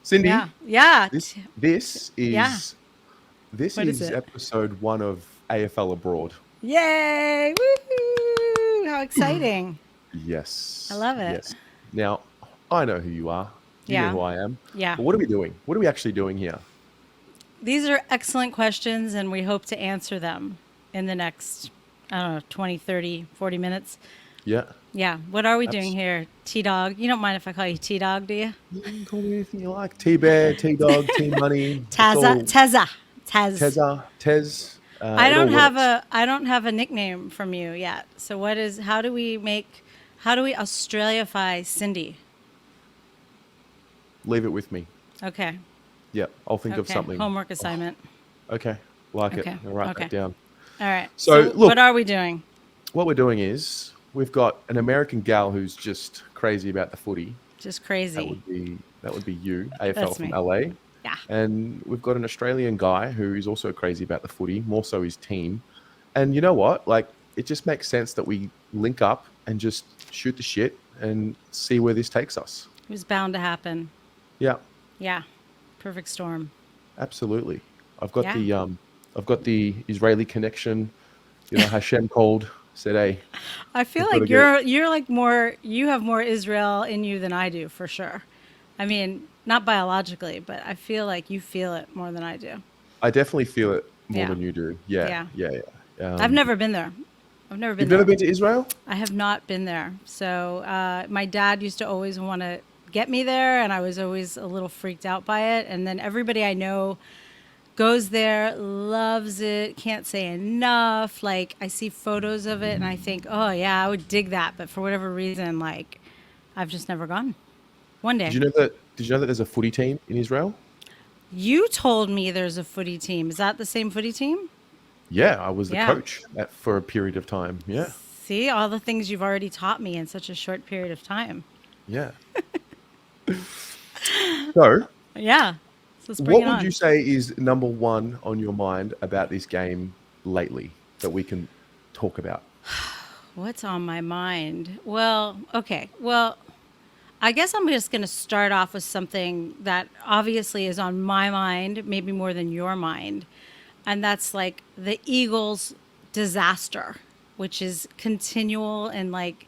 Cindy, Yeah. Yeah. this this Yeah. is this What is is it? episode one of AFL Abroad. Yay! Woohoo! How exciting. I Yes, love it. yes. Now, I know who you are. You know Yeah. who I am. Yeah. But what are we doing? What are we actually doing here? These are excellent questions, and we hope to answer them in the next, I don't know, 20, 30, 40 minutes. Yeah, Yeah. What are we doing abs- here? T Dog. You don't mind if I call you T Dog, do you? you can call me anything you like. T-Bear, T-Dog, T-Money. It's Taza. all Teza. Tez. Tezza, Tez. I It don't all have works. a nickname from you yet. So how do we Australiafy Cindy? Leave it with me. Okay. Yeah, I'll think of Okay. something. Homework assignment. Okay, like it. Okay. I'll write that Okay. down. All right. So, So what look, are we doing? what we're doing is we've got an American gal who's just crazy about the footy. Just That crazy. would be that would be you, AFL That's from me. LA. Yeah. And we've got an Australian guy who is also crazy about the footy, more so his team. And you know what? Like, it just makes sense that we link up and just shoot the shit and see where this takes us. It was bound to happen. Yeah, Yeah. Perfect storm. absolutely. Yeah. I've got the Israeli connection. You know, Hashem called, said, "Hey, I feel we've got to like get it." you're like more you have more Israel in you than I do for sure. I mean, not biologically, but I feel like you feel it more than I do. I definitely feel it more Yeah. than you do. Yeah, Yeah. yeah, yeah. I've never been there. I've never been You've never there. been to Israel? I have not been there. So my dad used to always want to get me there, and I was always a little freaked out by it. And then everybody I know goes there, loves it, can't say enough. Like I see photos of it, and I think, oh yeah, I would dig that. But for whatever reason, like I've just never gone. One Did day. you know that? Did you know that there's a footy team in Israel? You told me there's a footy team. Is that the same footy team? Yeah, I was the Yeah. coach for a period of time. Yeah, See, all the things you've already taught me in such a short period of time. yeah. So, Yeah. So let's bring what it would you on. say is number one on your mind about this game lately that we can talk about? What's on my mind? Well, okay. Well, I guess I'm just going to start off with something that obviously is on my mind, maybe more than your mind. And that's like the Eagles' disaster, which is continual and like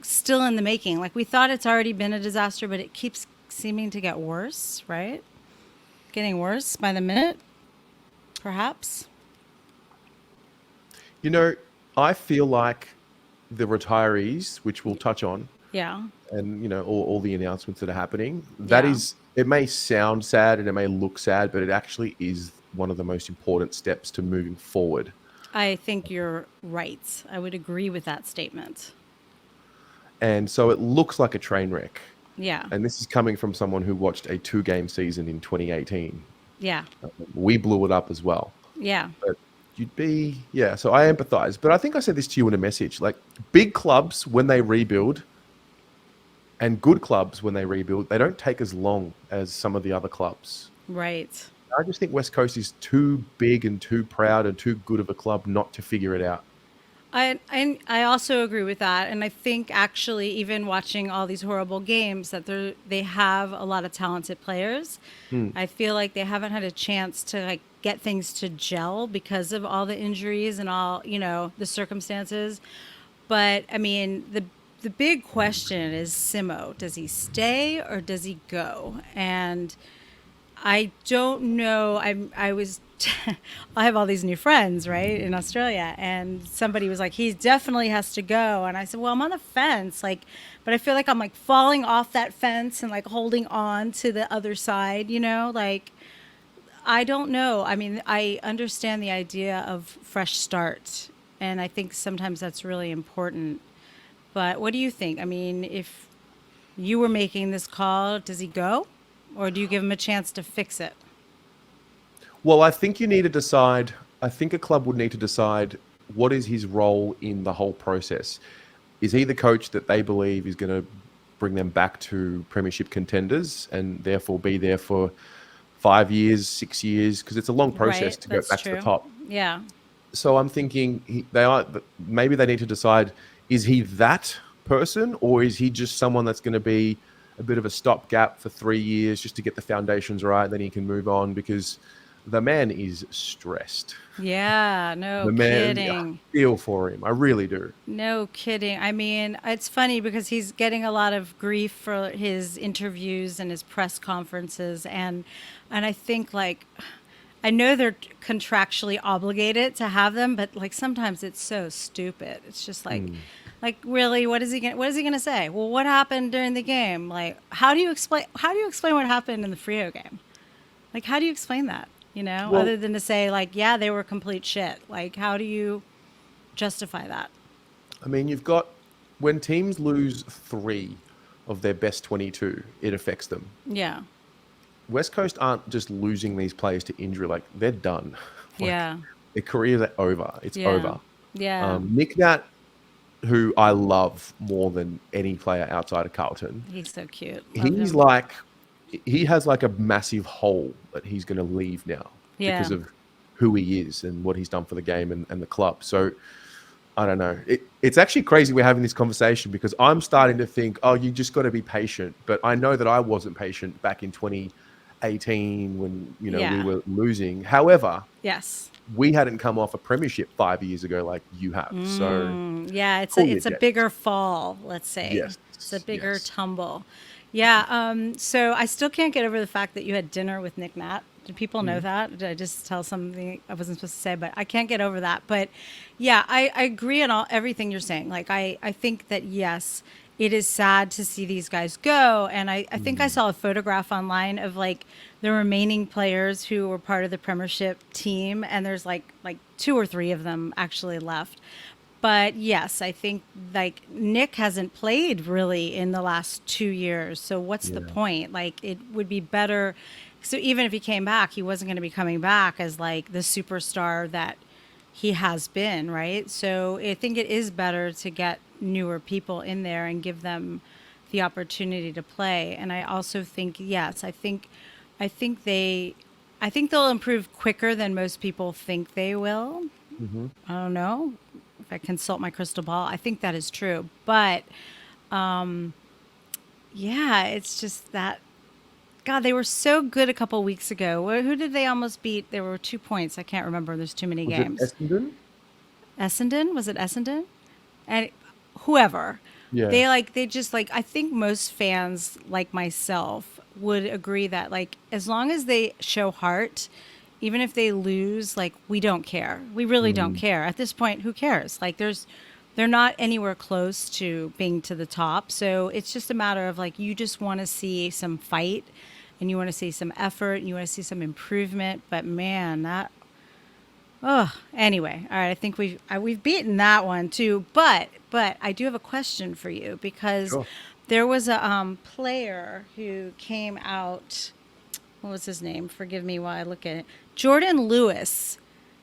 still in the making. Like we thought it's already been a disaster, but it keeps seeming to get worse, right? Getting worse by the minute, perhaps. You know, I feel like the retirees, which we'll touch on, Yeah. and you know, all the announcements that are happening, that Yeah. is, it may sound sad and it may look sad, but it actually is one of the most important steps to moving forward. I think you're right. I would agree with that statement. And so it looks like a train wreck. Yeah. And this is coming from someone who watched a two-game season in 2018. Yeah. We blew it up as well. Yeah. But you'd be, yeah, so I empathize. But I think I said this to you in a message. Like, big clubs, when they rebuild, and good clubs, when they rebuild, they don't take as long as some of the other clubs. Right. I just think West Coast is too big and too proud and too good of a club not to figure it out. I also agree with that, and I think actually even watching all these horrible games that they have a lot of talented players. Hmm. I feel like they haven't had a chance to like get things to gel because of all the injuries and all the circumstances. But I mean the big question is Simo. Does he stay or does he go? And I don't know. I was I have all these new friends, right, in Australia, and somebody was like, "He definitely has to go." And I said, "Well, I'm on the fence, like, but I feel like I'm like falling off that fence and like holding on to the other side, like I don't know. I mean, I understand the idea of fresh start, and I think sometimes that's really important. But what do you think? I mean, if you were making this call, does he go? Or do you give him a chance to fix it? Well, I think you need to decide. I think a club would need to decide what is his role in the whole process. Is he the coach that they believe is going to bring them back to premiership contenders and therefore be there for 5 years, 6 years? Because it's a long process Right, to go that's back to the true. top. Yeah. So I'm thinking maybe they need to decide, is he that person or is he just someone that's going to be a bit of a stopgap for 3 years just to get the foundations right. Then he can move on because the man is stressed. Yeah, no The man, I kidding. feel for him. I really do. No kidding. I mean, it's funny because he's getting a lot of grief for his interviews and his press conferences, and I think like I know they're contractually obligated to have them, but like sometimes it's so stupid. It's just Mm. like really, what is he gonna say? Well, what happened during the game? Like, how do you explain what happened in the Frio game? Like, how do you explain that? You know, Well, other than to say like, yeah, they were complete shit. Like, how do you justify that? I mean, you've got when teams lose three of their best 22, it affects them. Yeah. West Coast aren't just losing these players to injury, like they're done. Like Yeah. their careers are over. It's Yeah. over. Yeah. Nick Nat, who I love more than any player outside of Carlton, He's so cute. Love he's him. like he has like a massive hole that he's going to leave now Yeah. because of who he is and what he's done for the game and the club. So I don't know. It's actually crazy we're having this conversation because I'm starting to think, oh, you just got to be patient. But I know that I wasn't patient back in 2018 when we Yeah. were losing. However, Yes. we hadn't come off a premiership 5 years ago like you have. So Yeah, cool your it's a jets. bigger fall, let's say. Yes, It's a bigger yes. tumble. Yeah, so I still can't get over the fact that you had dinner with Nick Nat. Do people know Mhm. that? Did I just tell something I wasn't supposed to say? But I can't get over that. But yeah, I agree on everything you're saying. Like I think that yes, it is sad to see these guys go. And I think I Mm. saw a photograph online of like the remaining players who were part of the Premiership team, and there's like two or three of them actually left. But yes, I think like Nick hasn't played really in the last 2 years. So what's the Yeah. point? Like it would be better. So even if he came back, he wasn't going to be coming back as like the superstar that he has been, right? So I think it is better to get newer people in there and give them the opportunity to play. And I also think yes, I think they I think they'll improve quicker than most people think they will. Hmm. I don't know if I consult my crystal ball. I think that is true. But yeah, it's just that God, they were so good a couple weeks ago. Who did they almost beat? There were 2 points. I can't remember. There's too many Was it games. Essendon? Essendon? Was it Essendon? And whoever. Yeah. They just like I think most fans like myself would agree that like as long as they show heart, even if they lose, like we don't care. We really don't Mm. care. At this point, who cares? Like they're not anywhere close to being to the top. So it's just a matter of like you just want to see some fight and you want to see some effort and you want to see some improvement. But man, that oh, anyway, all right. I think we've beaten that one too. But I do have a question for you because Sure. there was a player who came out. What was his name? Forgive me while I look at it. Jordan Lewis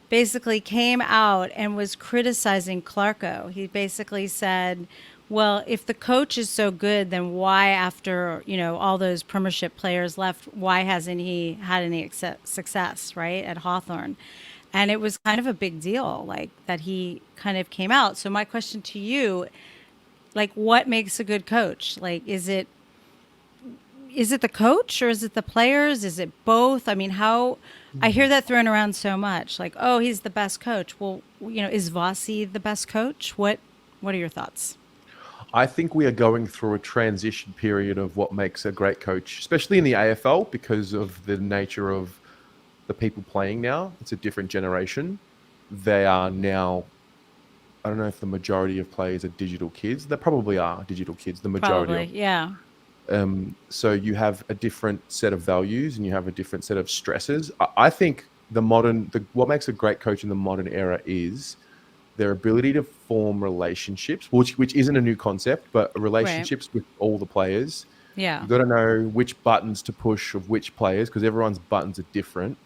basically came out and was criticizing Clarko. He basically said, "Well, if the coach is so good, then why, after all those Premiership players left, why hasn't he had any success, right, at Hawthorn?" And it was kind of a big deal, like that he kind of came out. So my question to you, like, what makes a good coach? Like, is it the coach or is it the players? Is it both? I mean, how I hear that thrown around so much. Like, oh, he's the best coach. Well, is Vossi the best coach? What are your thoughts? I think we are going through a transition period of what makes a great coach, especially in the AFL, because of the nature of the people playing now. It's a different generation. They are now, I don't know if the majority of players are digital kids. They probably are digital kids, the majority Probably, of. yeah. So you have a different set of values and you have a different set of stresses. I think what makes a great coach in the modern era is their ability to form relationships, which isn't a new concept, but Right. relationships with all the players. Yeah. You got to know which buttons to push of which players because everyone's buttons are different.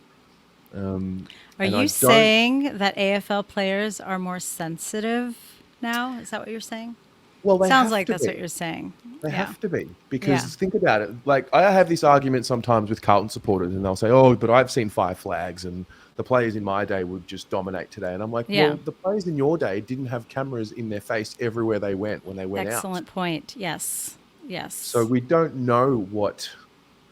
Are And I you don't. saying that AFL players are more sensitive now? Is that what you're saying? Well, they Sounds have like to that's be. what you're saying. They Yeah. have to be Yeah. because think about it. Like I have this argument sometimes with Carlton supporters, and they'll say, "Oh, but I've seen five flags, and the players in my day would just dominate today." And I'm like, Yeah. "Well, the players in your day didn't have cameras in their face everywhere they went when they went out. Excellent point. Yes. So Yes. we don't know what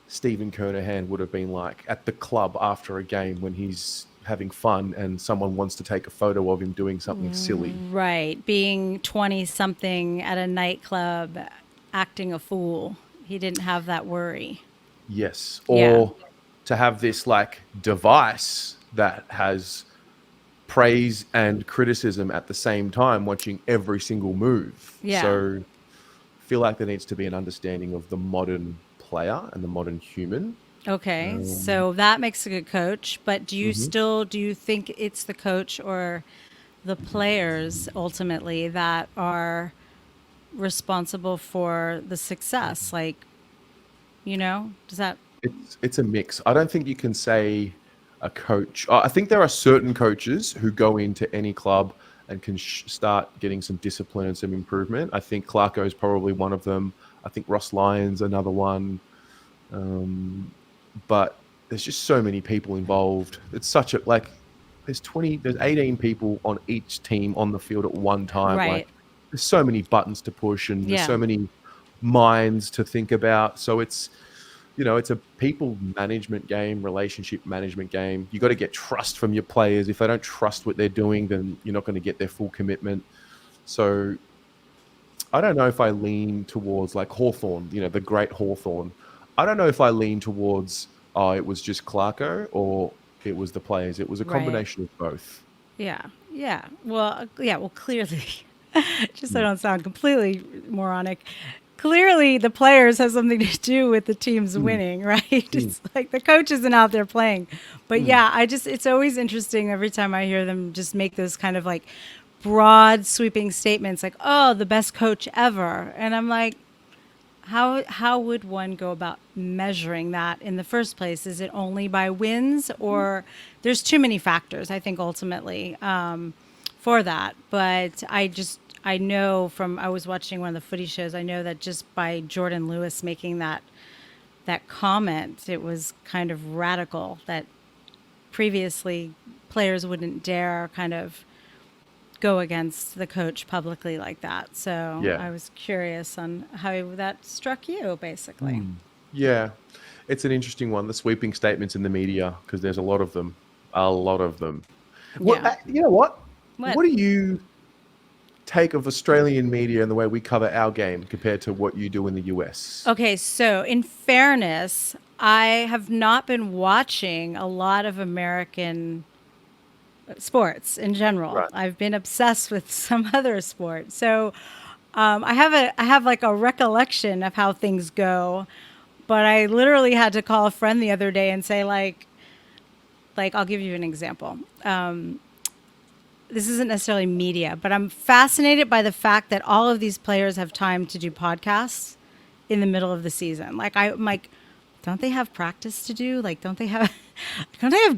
Stephen Kernahan would have been like at the club after a game when he's having fun and someone wants to take a photo of him doing something silly. Right. Being 20 something at a nightclub acting a fool. He didn't have that worry. Yes. Yeah. Or to have this like device that has praise and criticism at the same time, watching every single move. Yeah. So I feel like there needs to be an understanding of the modern player and the modern human. Okay. Um, So that makes a good coach, but mhm. do you think it's the coach or the players ultimately that are responsible for the success? Like, does that It's a mix. I don't think you can say a coach. I think there are certain coaches who go into any club and can start getting some discipline and some improvement. I think Clarko is probably one of them. I think Ross Lyon's another one. Um, but there's just so many people involved. It's such a like there's 18 people on each team on the field at one time. right? Like there's so many buttons to push and there's Yeah. so many minds to think about. So it's a people management game, relationship management game. You got to get trust from your players. If they don't trust what they're doing, then you're not going to get their full commitment. So I don't know if I lean towards like Hawthorn, the great Hawthorn. I don't know if I lean towards, oh, it was just Clarko or it was the players. It was a Right. combination of both. Yeah. Yeah. Well, clearly, just so I Mm, don't sound completely moronic, clearly the players have something to do with the team's mm, winning, right? mm, It's like the coach isn't out there playing. But mm. yeah, it's always interesting every time I hear them just make those kind of like broad sweeping statements like, oh, the best coach ever. And I'm like, how would one go about measuring that in the first place? Is it only by wins, or there's too many factors? I think ultimately for that. But I know from I was watching one of the footy shows. I know that just by Jordan Lewis making that comment, it was kind of radical. That previously players wouldn't dare kind of go against the coach publicly like that. So Yeah. I was curious on how that struck you, basically. Mm. Yeah. It's an interesting one, the sweeping statements in the media, because there's a lot of them. A lot of them. What, Yeah. you know what? What? What do you take of Australian media and the way we cover our game compared to what you do in the US? Okay, so in fairness, I have not been watching a lot of American sports in general. Right. I've been obsessed with some other sport. So I have like a recollection of how things go, but I literally had to call a friend the other day and say like I'll give you an example. This isn't necessarily media, but I'm fascinated by the fact that all of these players have time to do podcasts in the middle of the season. I'm like, don't they have practice to do? Like, don't they have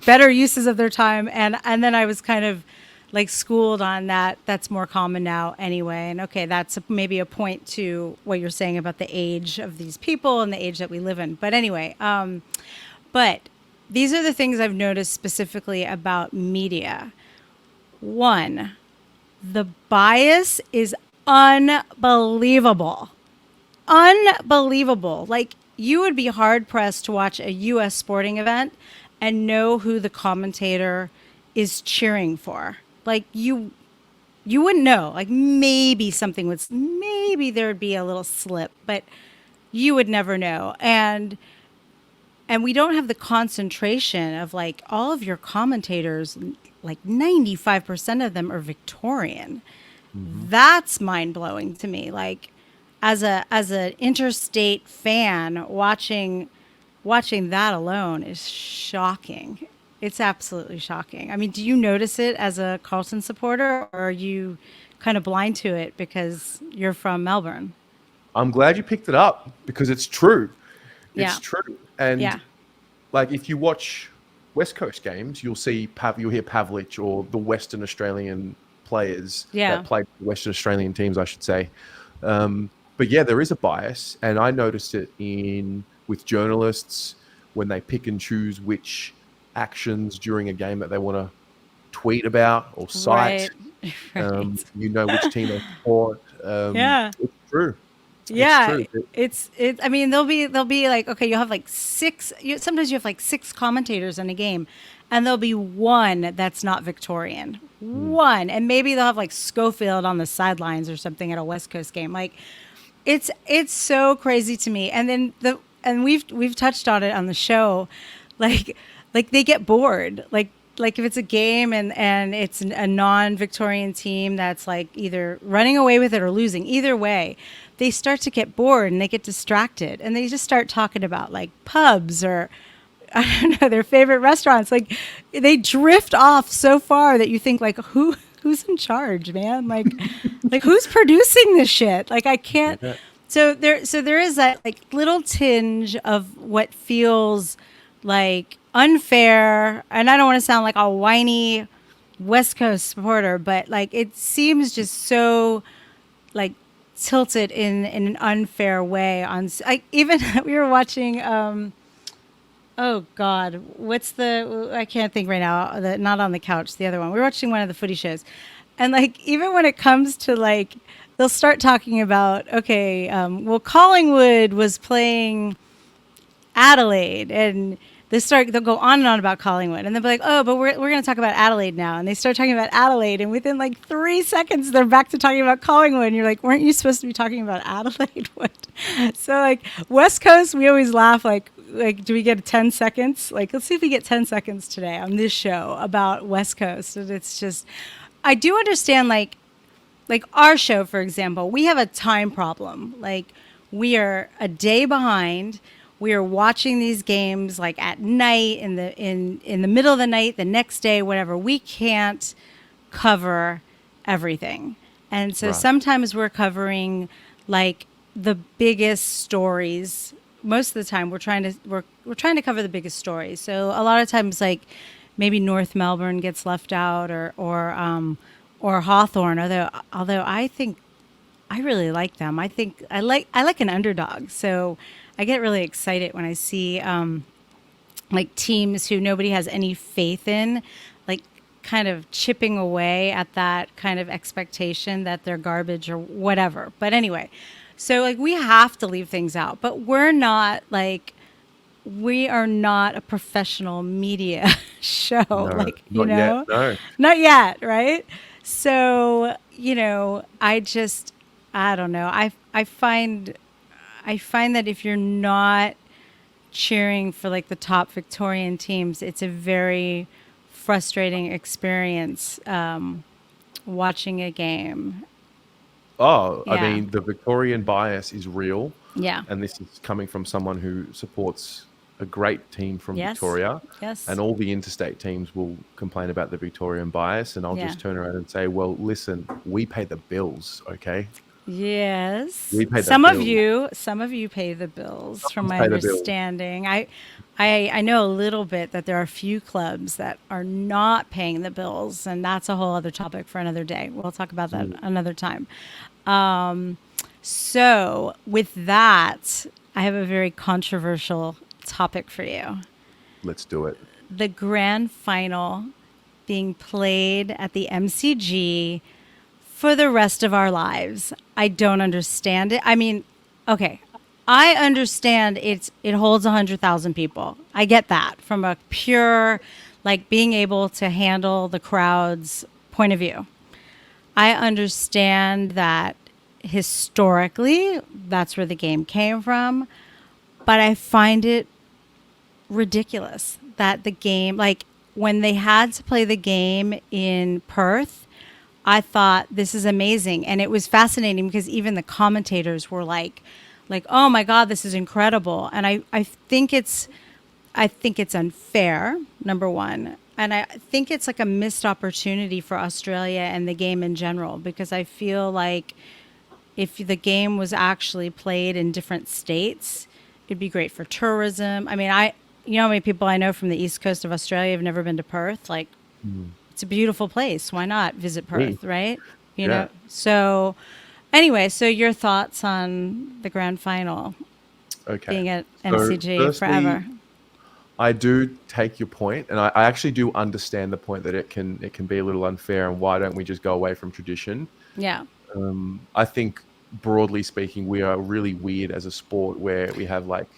better uses of their time? And then I was kind of like schooled on that. That's more common now anyway. And okay, that's maybe a point to what you're saying about the age of these people and the age that we live in. But anyway, but these are the things I've noticed specifically about media. One, the bias is unbelievable. Unbelievable. Like, you would be hard pressed to watch a U.S. sporting event and know who the commentator is cheering for. Like, you wouldn't know. Like, maybe there would be a little slip, but you would never know. And we don't have the concentration of like all of your commentators, like 95% of them are Victorian. Hmm. That's mind blowing to me. Like as an interstate fan, watching that alone is shocking. It's absolutely shocking. I mean, do you notice it as a Carlton supporter, or are you kind of blind to it because you're from Melbourne? I'm glad you picked it up because it's true. It's Yeah. true. And Yeah. like if you watch West Coast games, you'll hear Pavlich or the Western Australian players that Yeah. play for Western Australian teams, I should say. But yeah, there is a bias, and I noticed it in with journalists when they pick and choose which actions during a game that they want to tweet about or cite. Right. Right. Which team they support. Yeah. It's true. It's Yeah, true. I mean, they'll be like, okay, you'll have like six. Sometimes you have like six commentators in a game, and there'll be one that's not Victorian. Mm. One, and maybe they'll have like Schofield on the sidelines or something at a West Coast game. Like, it's so crazy to me. And then we've touched on it on the show, like they get bored. Like if it's a game and it's a non-Victorian team that's like either running away with it or losing, either way, they start to get bored and they get distracted and they just start talking about like pubs or I don't know their favorite restaurants. Like they drift off so far that you think like who's in charge, man? Like who's producing this shit? Like I can't. Yeah. So there is that like little tinge of what feels like unfair, and I don't want to sound like a whiny West Coast supporter, but like it seems just so like tilted in an unfair way. Like even we were watching. Oh God, what's the? I can't think right now. Not on the couch. The other one. We were watching one of the footy shows, and like even when it comes to like, they'll start talking about okay, well Collingwood was playing Adelaide, and they'll go on and on about Collingwood, and they'll be like, oh, but we're going to talk about Adelaide now, and they start talking about Adelaide, and within like 3 seconds they're back to talking about Collingwood, and you're like, weren't you supposed to be talking about Adelaide? What? So like West Coast, we always laugh like do we get 10 seconds? Like let's see if we get 10 seconds today on this show about West Coast, and it's just I do understand like our show, for example, we have a time problem. Like we are a day behind. We are watching these games like at night in the middle of the night, the next day, whatever. We can't cover everything. And so Right. sometimes we're covering like the biggest stories. Most of the time we're trying to cover the biggest stories. So a lot of times like maybe North Melbourne gets left out or Hawthorn, although I think I really like them. I like an underdog. So I get really excited when I see like teams who nobody has any faith in, like kind of chipping away at that kind of expectation that they're garbage or whatever. But anyway, so like we have to leave things out, but we are not a professional media show, No, like, not yet. No. not yet, right? So, I don't know. I find that if you're not cheering for like the top Victorian teams, it's a very frustrating experience watching a game. Oh, I Yeah. mean, the Victorian bias is real, Yeah. and this is coming from someone who supports a great team from Yes. Victoria, Yes. and all the interstate teams will complain about the Victorian bias, and I'll Yeah. just turn around and say, well, listen, we pay the bills, okay? Yes. We pay the Some of bills. you pay the bills, from Let's my pay the bills. understanding. I know a little bit that there are a few clubs that are not paying the bills, and that's a whole other topic for another day. We'll talk about that Mm, another time. So, with that, I have a very controversial topic for you. let's do it. The grand final being played at the MCG for the rest of our lives. I don't understand it. I mean, okay, I understand it holds 100,000 people. I get that from a pure like being able to handle the crowd's point of view. I understand that historically that's where the game came from, but I find it ridiculous that the game, like when they had to play the game in Perth, I thought this is amazing, and it was fascinating because even the commentators were like, oh my god, this is incredible. And I think it's unfair, number one, and I think it's like a missed opportunity for Australia and the game in general, because I feel like if the game was actually played in different states, it'd be great for tourism. I mean, you know how many people I know from the east coast of Australia have never been to Perth? Like, Mm. it's a beautiful place. Why not visit Me. Perth, right? You Yeah. know. So, anyway, so your thoughts on the grand final Okay. being at So, MCG firstly, forever? I do take your point, and I actually do understand the point that it can be a little unfair, and why don't we just go away from tradition? Yeah. I think broadly speaking, we are really weird as a sport where we have like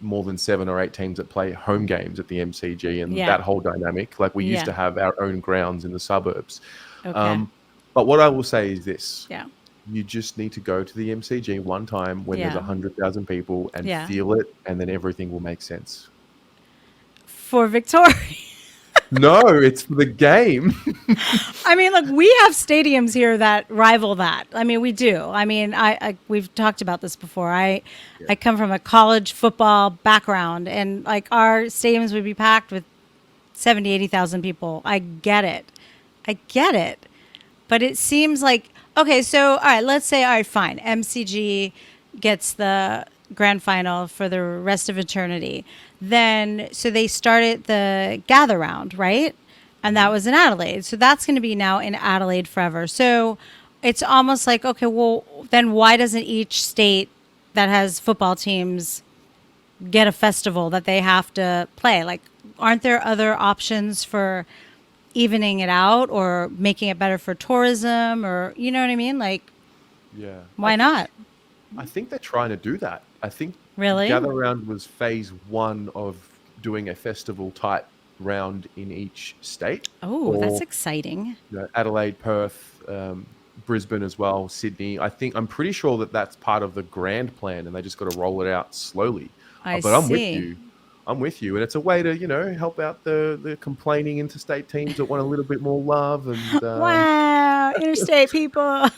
more than 7 or 8 teams that play home games at the MCG and Yeah. that whole dynamic. Like we used Yeah. to have our own grounds in the suburbs. Okay. Um, but what I will say is this: Yeah. you just need to go to the MCG one time when there's Yeah. 100,000 people and Yeah. feel it, and then everything will make sense. For Victoria. No, it's for the game. I mean, look, we have stadiums here that rival that. I mean, we do. I mean, we've talked about this before. Yeah. I come from a college football background, and like our stadiums would be packed with 70, 80,000 people. I get it. I get it. But it seems like, okay, so, all right, let's say, all right, fine. MCG gets the grand final for the rest of eternity. Then, so they started the gather round, right? And that was in Adelaide. So that's going to be now in Adelaide forever. So it's almost like, okay, well, then why doesn't each state that has football teams get a festival that they have to play? Like, aren't there other options for evening it out or making it better for tourism, or you know what I mean? Like, Yeah. why not? I think they're trying to do that. I think Really? Gather Round was phase one of doing a festival type round in each state, Oh, that's or exciting. Adelaide, Perth, Brisbane as well, Sydney. I'm pretty sure that that's part of the grand plan, and they just got to roll it out slowly. I But I'm with see. you. I'm with you, and it's a way to help out the complaining interstate teams that want a little bit more love. And Wow, interstate people.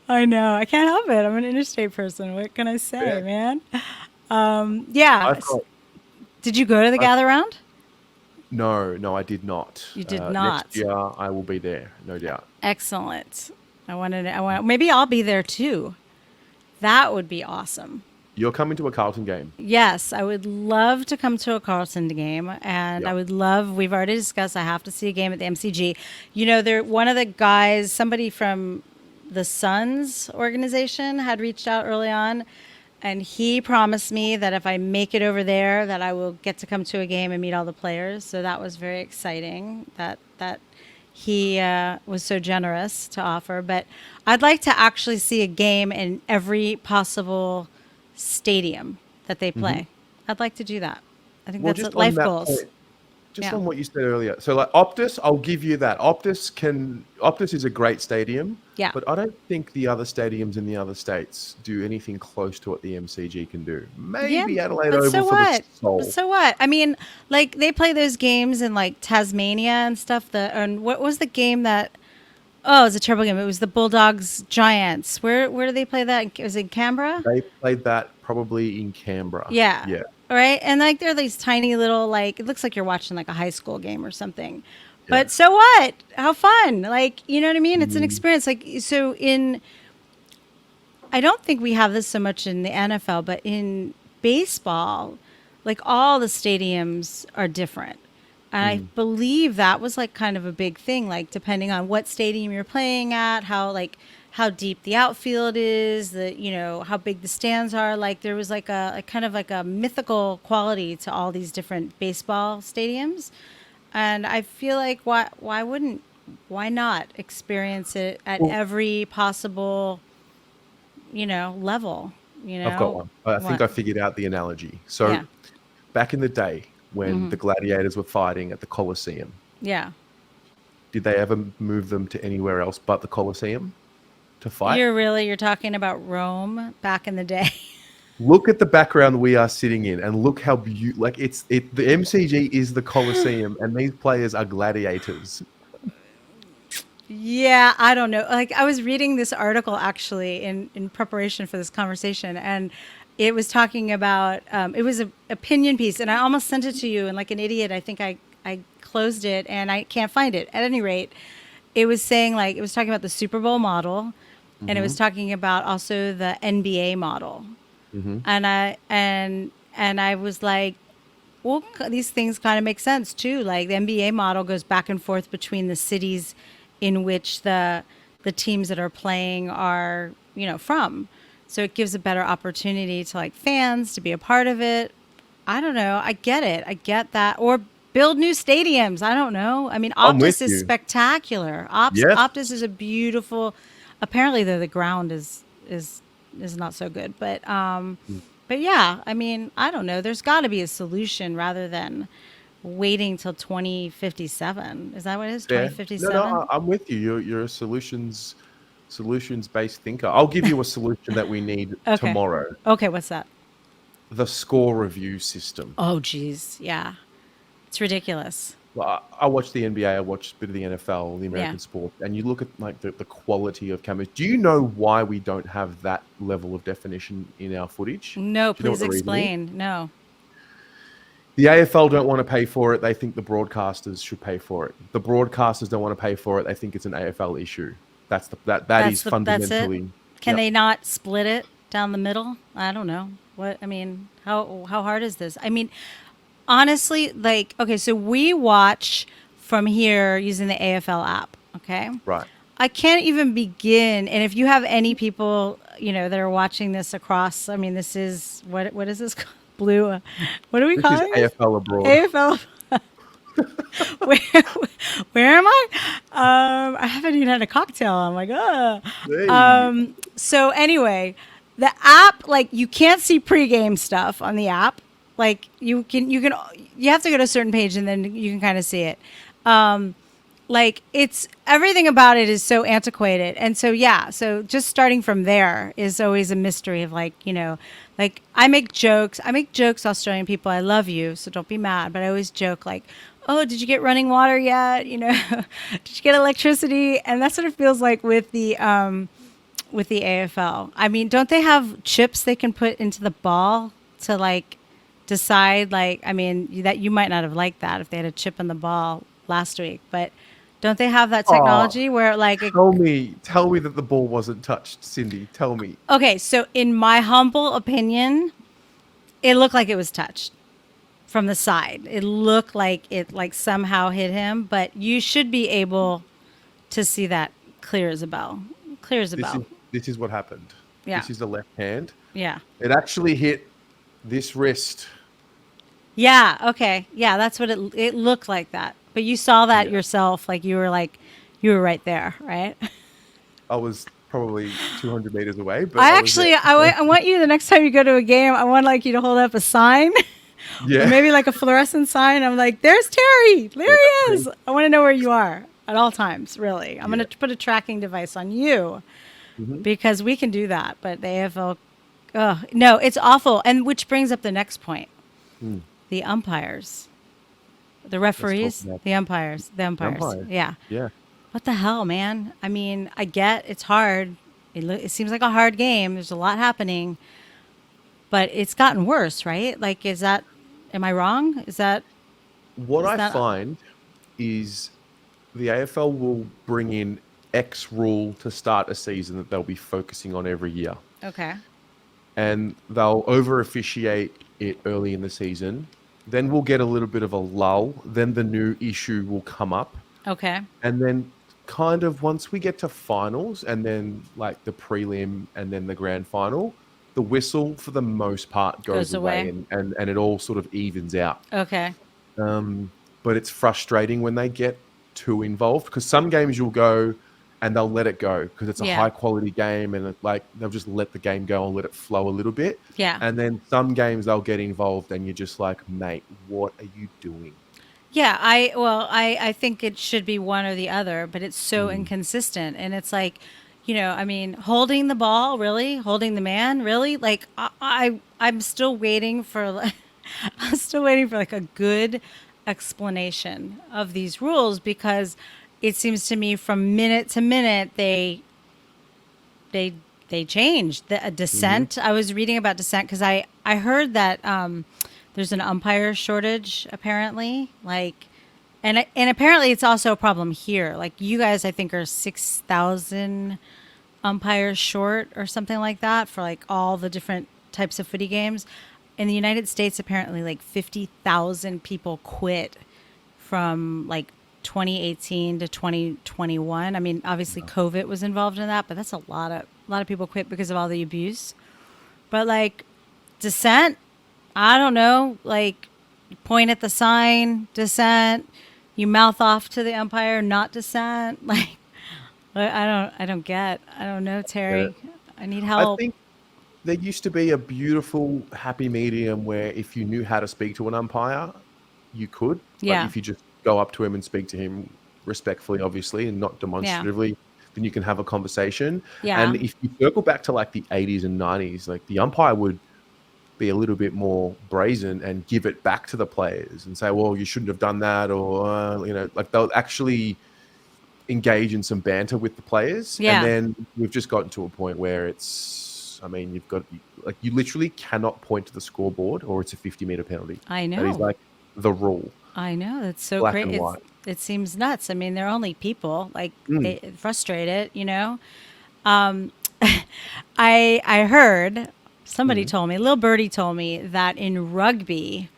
I know. I can't help it. I'm an interstate person. What can I say, yeah, man? Yeah. I've got Did you go to the I, gather round? no, I did not. You did Next not. year I will be there, no doubt. Excellent. Maybe I'll be there too. That would be awesome. You're coming to a Carlton game. Yes, I would love to come to a Carlton game, and Yeah. I would love. We've already discussed. I have to see a game at the MCG. You know, there one of the guys, somebody from the Suns organization, had reached out early on, and he promised me that if I make it over there, that I will get to come to a game and meet all the players. So that was very exciting. That he was so generous to offer. But I'd like to actually see a game in every possible stadium that they play. I'd like to do that. I think Well, that's just what life on that goals. point, just Yeah. on what you said earlier. So like Optus, I'll give you that. Optus is a great stadium, Yeah. but I don't think the other stadiums in the other states do anything close to what the MCG can do. Yeah, Maybe Adelaide but Oval so for the what? But soul. so what? I mean, like they play those games in like Tasmania and stuff. And what was the game that? Oh, it was a terrible game. It was the Bulldogs Giants. Where do they play that? Was it in Canberra? They played that probably in Canberra. Yeah. Yeah, Right. And like they're these tiny little like it looks like you're watching like a high school game or something. yeah. But so what? How fun. Like, you know what I mean? It's an Mm, experience. Like so in I don't think we have this so much in the NFL, but in baseball, like all the stadiums are different. And I mm. believe that was like kind of a big thing, like depending on what stadium you're playing at, how deep the outfield is, how big the stands are. Like there was like a kind of like a mythical quality to all these different baseball stadiums. And I feel like why not experience it at Well, every possible, level, I've got one. I think What? I figured out the analogy. So Yeah. back in the day when the gladiators were fighting at the Colosseum, Yeah. did they ever move them to anywhere else but the Colosseum to fight? You're talking about Rome back in the day. Look at the background we are sitting in, and look how beautiful. Like the MCG is the Colosseum, and these players are gladiators. Yeah, I don't know. Like I was reading this article actually in preparation for this conversation, and it was talking about it was an opinion piece, and I almost sent it to you, and like an idiot, I think I closed it and I can't find it. At any rate, it was saying like it was talking about the Super Bowl model, and it was talking about also the NBA model, Hmm. and I was like, well, these things kind of make sense too. Like the NBA model goes back and forth between the cities in which the teams that are playing are, from. So it gives a better opportunity to like fans to be a part of it. I don't know. I get it. I get that. Or build new stadiums. I don't know. I mean, I'm with Optus is you. spectacular. Yes. Optus is a beautiful. Apparently, though, the ground is is not so good. But yeah, I mean, I don't know. There's got to be a solution rather than waiting till 2057. Is that what it is? Yeah. No, no, 2057? I'm with you. You're a solutions based thinker. I'll give you a solution that we need Okay. tomorrow. Okay, what's that? The score review system. Oh, geez. Yeah. It's ridiculous. Well, I watch the NBA, I watch a bit of the NFL, the Yeah. American sport, and you look at like the quality of cameras. Do you know why we don't have that level of definition in our footage? No, Do you know what please the reason is? explain. No. The AFL don't want to pay for it. They think the broadcasters should pay for it. The broadcasters don't want to pay for it. They think it's an AFL issue. That is That's it. fundamentally. Can Yep. they not split it down the middle? I don't know. What I mean, how hard is this? I mean, honestly, like okay, so we watch from here using the AFL app, okay? Right. I can't even begin. And if you have any people, that are watching this across, I mean, this is what is this called? Blue? What are we This is calling this? AFL abroad. AFL. where, where am I? I haven't even had a cocktail. I'm like, Hey. So anyway, the app, like, you can't see pregame stuff on the app. Like, you have to go to a certain page and then you can kind of see it. Like, it's everything about it is so antiquated. And so, yeah, so just starting from there is always a mystery of like I make jokes. Australian people, I love you, so don't be mad. But I always joke like, oh, did you get running water yet? Did you get electricity? And that's what it feels like with the AFL. I mean, don't they have chips they can put into the ball to like decide like, I mean, that you might not have liked that if they had a chip in the ball last week, but don't they have that Oh, technology where like tell me that the ball wasn't touched, Cindy. Tell me. okay, so in my humble opinion, it looked like it was touched from the side. It looked like it like somehow hit him, but you should be able to see that clear as a bell. Clear as a This is bell. this is what happened. Yeah. This is the left hand. Yeah. It actually hit this wrist. Yeah, okay. Yeah, that's what it looked like that. But you saw that Yeah. yourself like you were right there, right? I was probably 200 meters away, but I I was there. actually I want you the next time you go to a game, I want like you to hold up a sign or Yeah. maybe like a fluorescent sign. I'm like, "There's Terry. There Yeah, he that's is." me. I want to know where you are at all times, really. I'm going Yeah. to put a tracking device on you Hmm. because we can do that, but the AFL no, it's awful. And which brings up the next point. Mm. The umpires. The Let's talk referees, about the umpires, the the umpires. umpire. Yeah. Yeah. What the hell, man? I mean, I get it's hard. It seems like a hard game. There's a lot happening, but it's gotten worse, right? Like, am I wrong? What Is I that, find is the AFL will bring in X rule to start a season that they'll be focusing on every year. okay. And they'll over officiate it early in the season. Then we'll get a little bit of a lull. Then the new issue will come up. Okay. And then kind of once we get to finals and then like the prelim and then the grand final, the whistle for the most part goes Goes away away. and it all sort of evens out. Okay. But it's frustrating when they get too involved because some games you'll go and they'll let it go because it's a Yeah. high quality game and they'll just let the game go and let it flow a little bit. Yeah. And then some games they'll get involved and you're just like, mate, what are you doing? Yeah, I think it should be one or the other, but it's so Mm. inconsistent, and it's like, I mean, holding the ball, really, holding the man, really, like I'm still waiting for, I'm still waiting for like a good explanation of these rules because it seems to me from minute to minute they they changed a Hmm. dissent. I was reading about dissent because I heard that there's an umpire shortage apparently, like, and apparently it's also a problem here. Like you guys, I think are 6,000 umpires short or something like that for like all the different types of footy games. In the United States, apparently like 50,000 people quit from like 2018 to 2021. I mean, obviously COVID was involved in that, but that's a lot of people quit because of all the abuse. But like dissent, I don't know, like You point at the sign, dissent. You mouth off to the umpire, not dissent. Like, I don't know, Yeah. Terry. I need I help. think there used to be a beautiful, happy medium where if you knew how to speak to an umpire, you could. Like Yeah, if you just go up to him and speak to him respectfully, obviously, and not yeah, demonstratively, then you can have a conversation. yeah, And if you circle back to like the 80s and 90s, like the umpire would be a little bit more brazen and give it back to the players and say, well, you shouldn't have done that. Or, like they'll actually engage in some banter with the players. And yeah. then we've just gotten to a point where I mean, you've got, like, you literally cannot point to the scoreboard or it's a 50-meter penalty. I That is know. like the rule, I know. That's so black crazy. and white. It seems nuts. I mean, they're only people. Like Mm, they frustrated, you know. I heard somebody mm. told me, little birdie told me that in rugby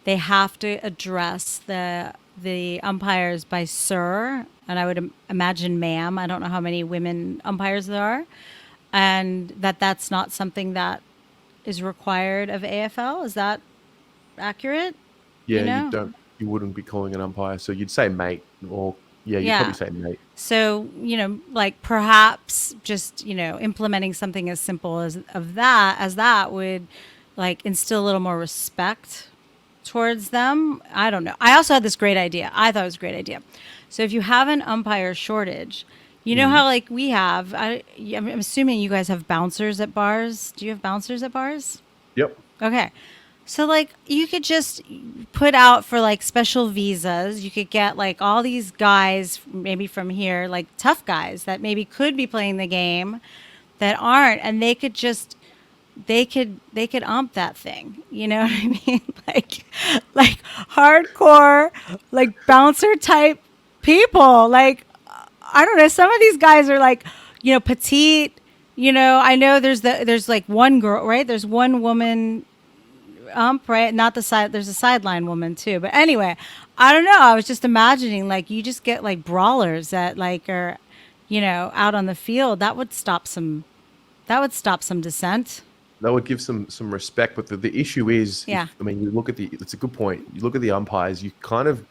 they have to address the umpires by sir, and I would imagine ma'am. I don't know how many women umpires there are, and that's not something that is required of AFL. Is that accurate? You Yeah, know? you wouldn't be calling an umpire. So you'd say mate, or yeah, you'd probably Yeah. say mate. So, like perhaps just, implementing something as simple as that would like instill a little more respect towards them. I don't know. I also had this great idea. I thought it was a great idea. So if you have an umpire shortage, you know Mm. how like we have, I'm assuming you guys have bouncers at bars. Do you have bouncers at bars? Yep. Okay. So like you could just put out for like special visas. You could get like all these guys maybe from here, like tough guys that maybe could be playing the game that aren't, and they could ump that thing. You know what I mean? Like hardcore like bouncer type people. Like I don't know, some of these guys are like, petite. I know there's like one girl, right? There's one woman ump, right? Not the side. There's a sideline woman too. But anyway, I don't know. I was just imagining like you just get like brawlers that like are, out on the field. That would stop some. That would stop some dissent. That would give some respect. But the issue is, Yeah. I mean, you look at it's a good point. You look at the umpires, you kind of,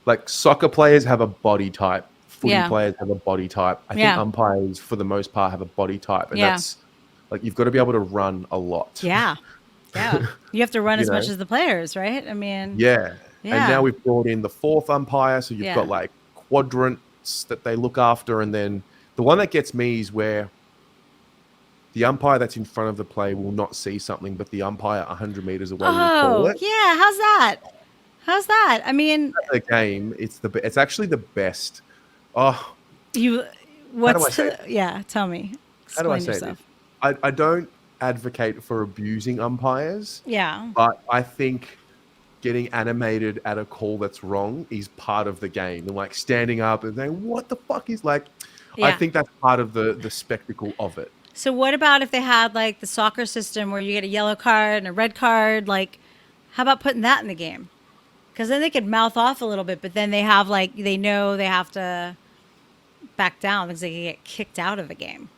like, soccer players have a body type, footy Yeah. players have a body type. I think Yeah. umpires, for the most part, have a body type. And Yeah. that's, like, you've got to be able to run a lot, Yeah. Yeah. You have to run you as much know? as the players, right? I mean, Yeah. And now yeah. we've brought in the fourth umpire. So you've got Yeah. like quadrants that they look after. And then the one that gets me is where the umpire that's in front of the play will not see something, but the umpire 100 meters away will call Oh, it. yeah. How's that? How's that? I mean, The game, it's actually the best. Oh, you, how do I say this? yeah, tell me. How do I Explain say this? yourself. I don't advocate for abusing umpires, Yeah. but I think getting animated at a call that's wrong is part of the game. And like standing up and saying, what the fuck is, like, I Yeah. think that's part of the spectacle of it. So what about if they had like the soccer system where you get a yellow card and a red card? Like, how about putting that in the game? Because then they could mouth off a little bit, but then they have like they know they have to back down because they can get kicked out of the game.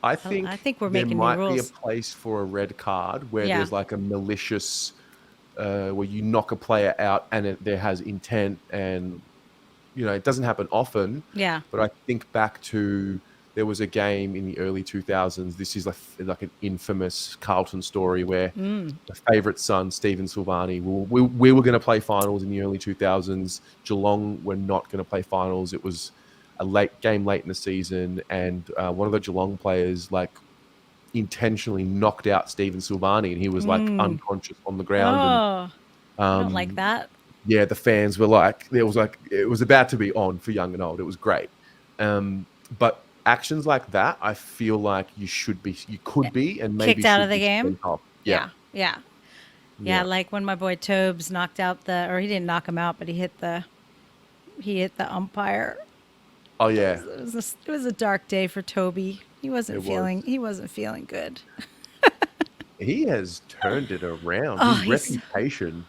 I I think think we're there making new might be a rules. place for a red card where Yeah. there's like a malicious, where you knock a player out and there has intent, and it doesn't happen often, Yeah. but I think back to, there was a game in the early 2000s. This is like an infamous Carlton story where the favourite son, Stephen Silvani, we were going to play finals in the early 2000s. Geelong were not going to play finals. It was a late game late in the season, and one of the Geelong players like intentionally knocked out Stephen Silvani, and he was like unconscious on the ground. And Oh, I don't like that. yeah, the fans were like, it was about to be on for young and old. It was great. But actions like that, I feel like you could be, and maybe Kicked out of should the be game. sent off. Yeah. Yeah. Yeah. Yeah. Yeah. Like when my boy Tobes knocked out or he didn't knock him out, but he hit the umpire. Oh yeah, It was a dark day for Toby. He wasn't it was. feeling he wasn't feeling good. He has turned it around. Oh, His he's reputation.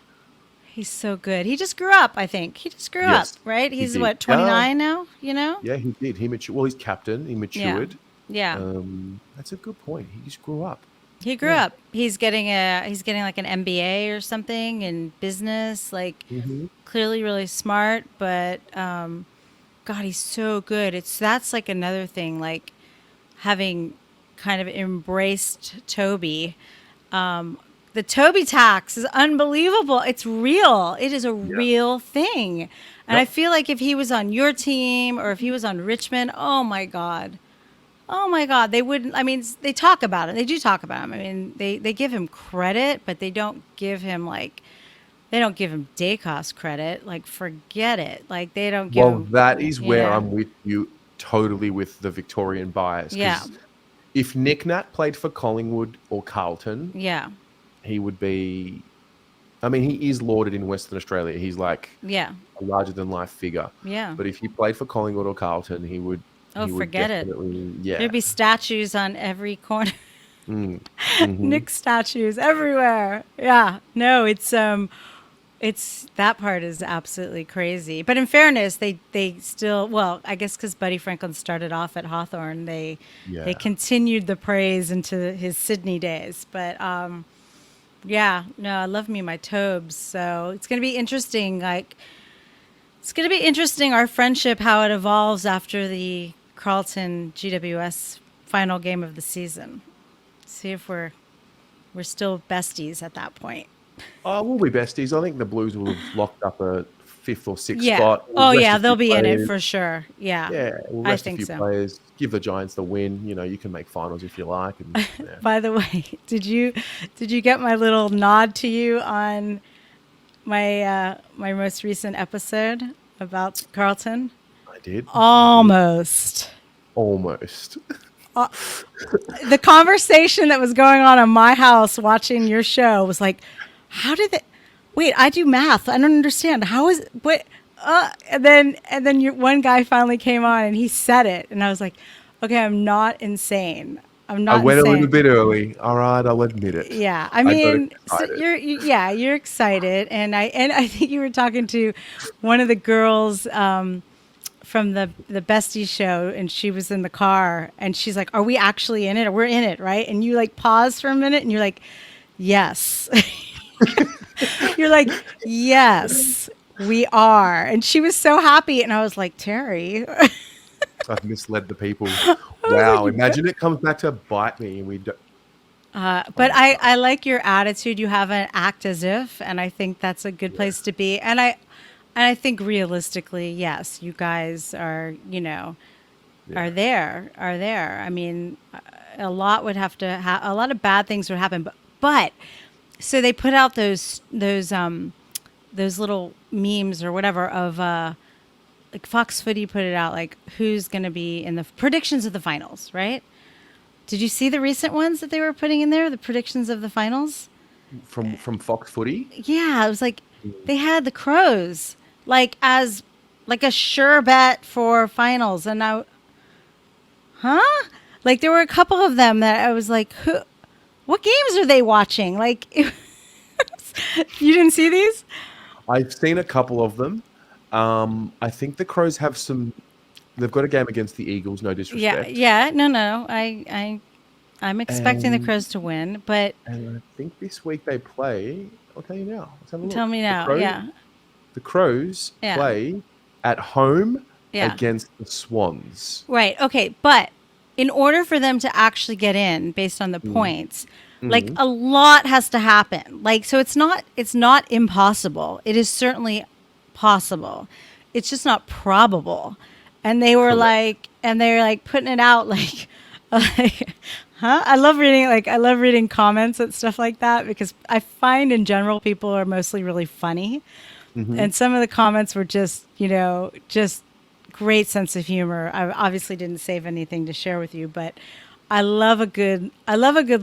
he's so good. He just grew up, I think. He just grew up, Yes, right? he He's did. what, 29 now, you know? Yeah, he did. He matured. Well, he's captain. He Yeah. matured. Yeah. That's a good point. He just grew up. He grew Yeah. up. He's getting like an MBA or something in business. Like Hmm. clearly really smart, but God, he's so good. That's like another thing. Like having kind of embraced Toby. The Toby tax is unbelievable. It's real. It is a Yeah. real thing. And I Yep. feel like if he was on your team or if he was on Richmond, oh my God. Oh my God. They wouldn't. I mean, they talk about it. They do talk about him. I mean, they give him credit, but they don't give him Dacos credit. Like, forget it. Like, they don't give Well, him, that is where yeah. I'm with you totally with the Victorian bias. Yeah. Because if Nick Nat played for Collingwood or Carlton, Yeah. he would be. I mean, he is lauded in Western Australia. He's like Yeah. a larger than life figure. Yeah. But if he played for Collingwood or Carlton, he would Oh, forget it. definitely, There'd yeah. be statues on every corner. Mm. Hmm. Nick statues everywhere. Yeah. No, it's that part is absolutely crazy. But in fairness, they still, well, I guess because Buddy Franklin started off at Hawthorn, they Yeah. continued the praise into his Sydney days. But yeah, no, I love me my Tobes. So it's gonna be interesting. Like it's gonna be interesting our friendship how it evolves after the Carlton GWS final game of the season. See if we're still besties at that point. Oh, we'll be besties. I think the Blues will have locked up a fifth or sixth Yeah. spot. We'll Oh rest yeah, a few they'll be in it players. for sure. Yeah. Yeah, we'll I rest a think few so. players. Give the Giants the win. You can make finals if you like. And yeah, By the way, did you get my little nod to you on my most recent episode about Carlton? I did. I did. Almost. Almost. The conversation that was going on in my house watching your show was like, how did it? Wait, I do math. I don't understand. How is what? And then one guy finally came on and he said it, and I was like, okay, I'm not insane. I'm I not went a little insane. bit early. All right, I'll admit it. Yeah, I I got mean, so excited. yeah, you're excited, and I think you were talking to one of the girls from the Bestie show, and she was in the car, and she's like, "Are we actually in it? Or we're in it, right?" And you like pause for a minute, and you're like, "Yes." You're like, "Yes, we are," and she was so happy, and I was like, "Terry." I've misled the people. I was Wow, like, imagine it comes back to bite me and we do. Oh but my I, god. I like your attitude. You have an act as if, and I think that's a good Yeah. place to be. And I think realistically, yes, you guys are, Yeah. are there. I mean, a lot would have to a lot of bad things would happen, but so they put out those little memes or whatever of like Fox Footy put it out like who's going to be in the predictions of the finals, right? Did you see the recent ones that they were putting in there, the predictions of the finals? From Fox Footy. Yeah, it was like they had the Crows like as like a sure bet for finals, and huh? Like there were a couple of them that I was like, who? What games are they watching? Like, you didn't see these? I've seen a couple of them. I think the Crows have some. They've got a game against the Eagles. No Yeah, disrespect. yeah, no. I'm expecting the And Crows to win, but and I think this week they play. I'll tell you now. Let's have a look. tell me The now. Crows. Yeah, The Crows yeah, play at home yeah. against the Swans. Right. Okay. But in order for them to actually get in based on the Mm. points, like Mm. a lot has to happen. Like so it's not impossible. It is certainly possible. It's just not probable. And Correct. they're like putting it out like like huh? I love reading comments and stuff like that because I find in general people are mostly really funny. Hmm. And some of the comments were just great sense of humor. I obviously didn't save anything to share with you, but I love a good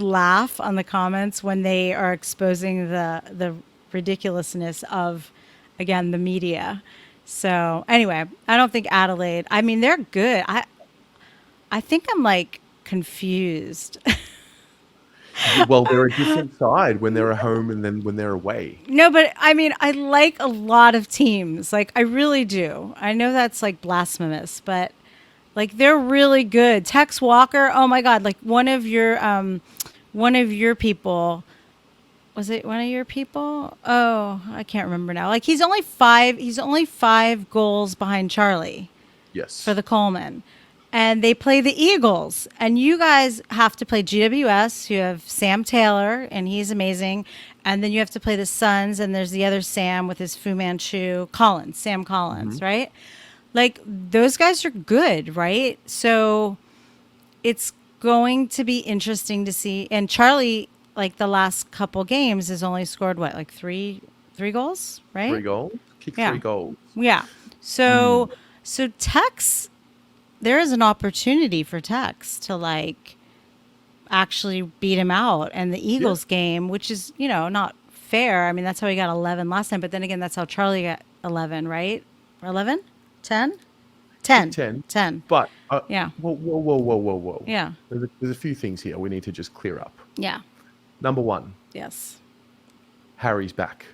laugh on the comments when they are exposing the ridiculousness of again the media. So anyway, I don't think Adelaide. I mean, they're good. I think I'm like confused. Well, they're a different side when they're at home and then when they're away. No, but I mean, I like a lot of teams. Like, I really do. I know that's like blasphemous, but like they're really good. Tex Walker, oh my God, like one of your one of your people, was it one of your people? Oh, I can't remember now. Like he's only 5 goals behind Charlie for Yes. the Coleman. And they play the Eagles. And you guys have to play GWS. You have Sam Taylor, and he's amazing. And then you have to play the Suns, and there's the other Sam with his Fu Manchu, Sam Hmm. Collins, right? Like, those guys are good, right? So it's going to be interesting to see. And Charlie, like the last couple games, has only scored what, like three goals, Three right? goals. Kick Yeah. 3 goals. Yeah. Mm. So Tex, there is an opportunity for Tex to like actually beat him out. And the Yeah. Eagles game, which is, not fair. I mean, that's how he got 11 last time. But then again, that's how Charlie got 11, right? 11? 10? I think 10. 10. 10. But, Yeah. whoa. Yeah. There's a few things here we need to just clear up. Yeah. Number one, Yes. Harry's back.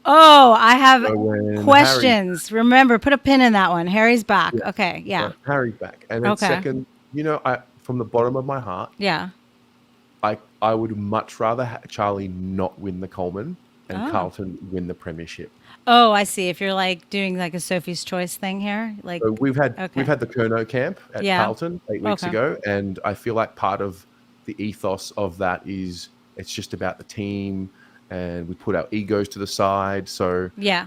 Oh, I have So when Harry's questions. Remember, put a pin in that one. Harry's back. yeah, Okay. Yeah. so Harry's back. And then Okay. second, I from the bottom of my heart, Yeah. I would much rather Charlie not win the Coleman and Oh. Carlton win the premiership. Oh, I see. If you're like doing like a Sophie's Choice thing here, like, So we've okay. had the Kerno camp at Yeah. Carlton 8 weeks Okay. ago, and I feel like part of the ethos of that is it's just about the team, and we put our egos to the side. So Yeah.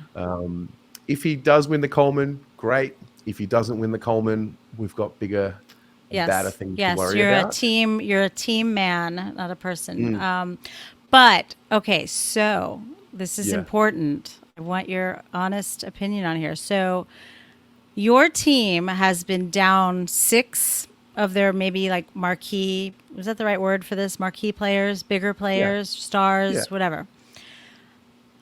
if he does win the Coleman, great. If he doesn't win the Coleman, we've got bigger and badder Yes. things to Yes. worry about. You're a team man, not a person. Mm, But okay, so this is yeah, important. I want your honest opinion on here. So your team has been down 6 of their maybe like marquee, was that the right word for this? Marquee players, bigger yeah, players, yeah. stars, whatever.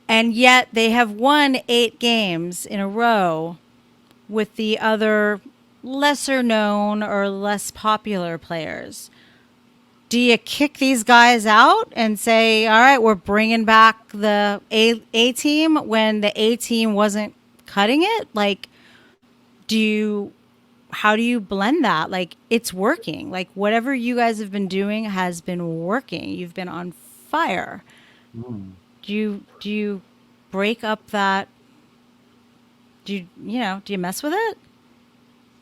And yet they have won 8 games in a row with the other lesser known or less popular players. Do you kick these guys out and say, all right, we're bringing back the A team when the A team wasn't cutting it? Like, do you, how do you blend that? Like, it's working. Like, whatever you guys have been doing has been working. You've been on fire. Mm. Do you break up that? Do you mess with it?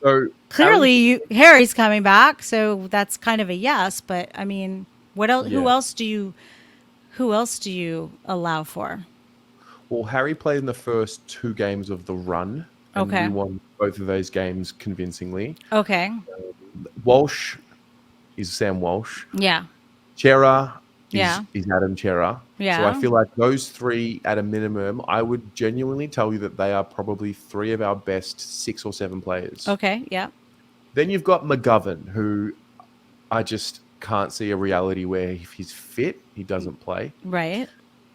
So Harry, Clearly, Harry's coming back, so that's kind of a yes. But I mean, what else? yeah. Who else do you allow for? Well, Harry played in the first 2 games of the run, and we Okay. won both of those games convincingly. Okay. Walsh is Sam Walsh. Yeah. Chera Yeah. is Adam Chera. So I Yeah. feel like those three at a minimum, I would genuinely tell you that they are probably 3 of our best 6 or 7 players. Okay. Yeah. Then you've got McGovern, who I just can't see a reality where if he's fit, he doesn't play. Right.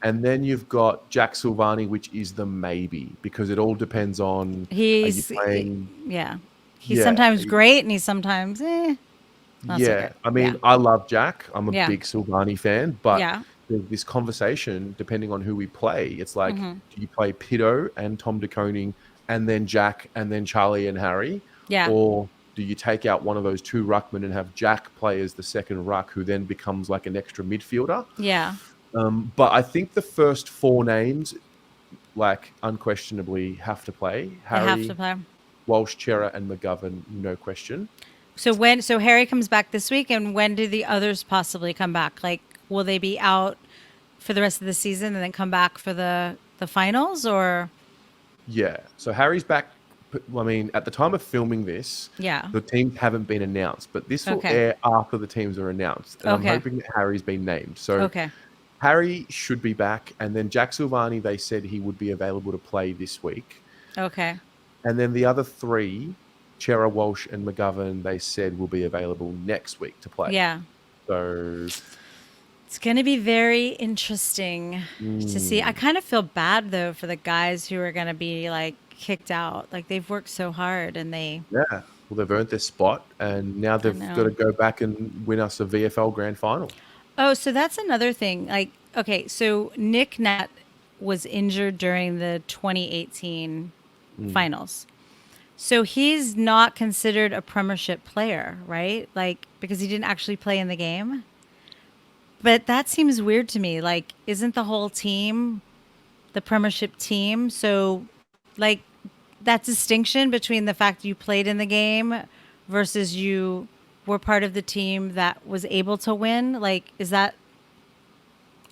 And then you've got Jack Silvani, which is the maybe, because it all depends on, are you He's playing? yeah. He's Yeah. sometimes great and he's sometimes not so Yeah, good. I Yeah. mean, I love Jack. I'm a Yeah. big Silvani fan, but Yeah. there's this conversation, depending on who we play, it's like, do you play Pito and Tom de Koning and then Jack and then Charlie and Harry? Yeah. Or do you take out one of those 2 ruckmen and have Jack play as the second ruck, who then becomes like an extra midfielder? Yeah. But I think the first 4 names, like, unquestionably have to play. They have to Harry, play. Walsh, Chera, and McGovern, no question. So Harry comes back this week, and when do the others possibly come back? Like, will they be out for the rest of the season and then come back for the finals, or Yeah. So Harry's back. I mean, at the time of filming this, yeah? the teams haven't been announced, but this will Okay. air after the teams are announced. And I'm Okay. hoping that Harry's been named. So Okay. Harry should be back. And then Jack Silvani, they said he would be available to play this week. Okay. And then the other 3, Chera, Walsh, and McGovern, they said will be available next week to play. Yeah. So It's going to be very interesting to see. I kind of feel bad though for the guys who are going to be like kicked out. Like they've worked so hard and yeah, well, they've earned their spot, and now they've got to know. go back and win us a VFL Grand Final. Oh, so that's another thing. Like, okay, so Nick Nat was injured during the 2018 finals. So he's not considered a premiership player, right? Like, because he didn't actually play in the game. But that seems weird to me. Like, isn't the whole team the Premiership team? So, like, that distinction between the fact you played in the game versus you were part of the team that was able to win, like, is that,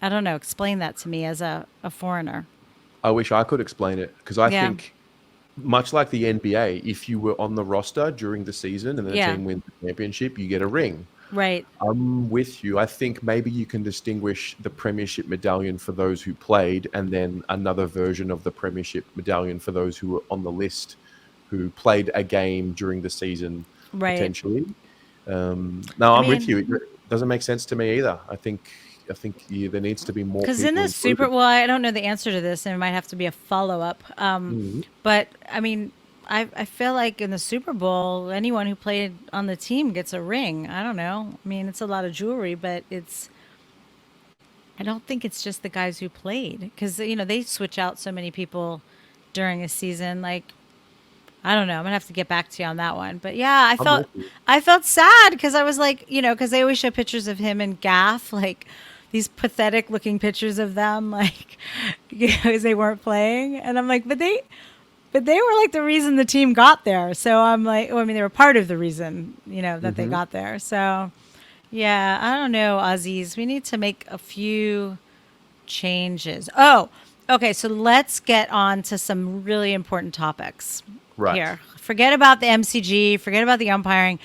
I don't know, explain that to me as a foreigner. I wish I could explain it because I Yeah. think, much like the NBA, if you were on the roster during the season and the Yeah. team wins the championship, you get a ring. Right. I'm with you. I think maybe you can distinguish the Premiership medallion for those who played, and then another version of the Premiership medallion for those who were on the list who played a game during the season Right. potentially. No, I I'm with mean, you. It doesn't make sense to me either. I think there needs to be more because in people the Super, included. well, I don't know the answer to this, and it might have to be a follow up. Mhm. But I mean, I feel like in the Super Bowl, anyone who played on the team gets a ring. I don't know. I mean, it's a lot of jewelry, but it's, I don't think it's just the guys who played because they switch out so many people during a season. Like, I don't know. I'm gonna have to get back to you on that one. But yeah, I'm with you. I felt sad because I was like, because they always show pictures of him and Gaff, like these pathetic looking pictures of them, like because they weren't playing, and I'm like, but they were like the reason the team got there. So I'm like, well, I mean, they were part of the reason, that they Hmm. got there. So yeah, I don't know, Aussies. We need to make a few changes. Oh, okay. So let's get on to some really important topics Right. here. Forget about the MCG, forget about the umpiring.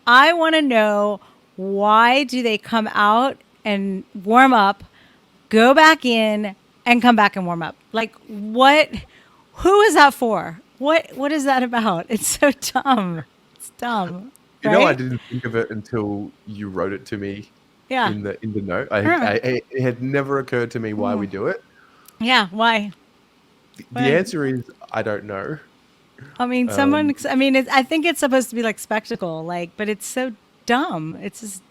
I want to know, why do they come out and warm up, go back in, and come back and warm up? Like, what? Who is that for? What is that about? It's so dumb. It's dumb, I right? didn't think of it until you wrote it to me Yeah. in the note. Huh. It had never occurred to me why we do it. Yeah. Why? The Why? answer is I don't know. I mean, Um, I mean, I think it's supposed to be like spectacle, like, but it's so dumb. It's just,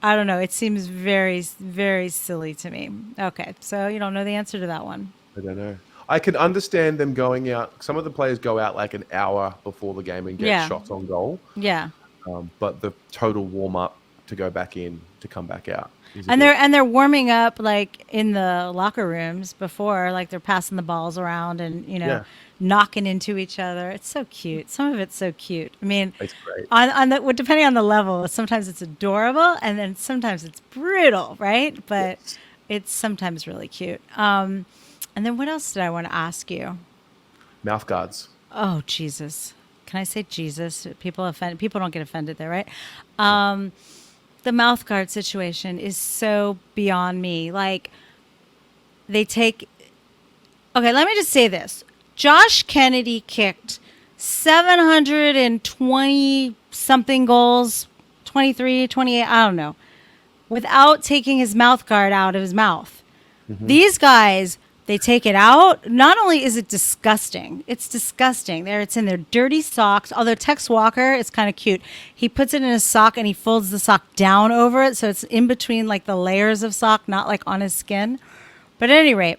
I don't know. It seems very, very silly to me. Okay, so you don't know the answer to that one. I don't know. I can understand them going out. Some of the players go out like an hour before the game and get Yeah, shots on goal. yeah. But the total warm up to go back in to come back out is a And bit. they're warming up like in the locker rooms before, like they're passing the balls around and Yeah, knocking into each other. It's so cute. Some of it's so cute. I mean, it's great. on the, well, depending on the level, sometimes it's adorable and then sometimes it's brutal, right? But Yes. it's sometimes really cute. And then what else did I want to ask you? Mouth guards. Oh, Jesus. Can I say Jesus? People don't get offended there, right? No. The mouth guard situation is so beyond me. Like, they take, okay, let me just say this. Josh Kennedy kicked 720 something goals, 23, 28, I don't know, without taking his mouth guard out of his mouth. Hmm. These guys, they take it out. Not only is it disgusting, it's disgusting. There, it's in their dirty socks. Although Tex Walker, it's kind of cute. He puts it in his sock and he folds the sock down over it, so it's in between like the layers of sock, not like on his skin. But at any rate,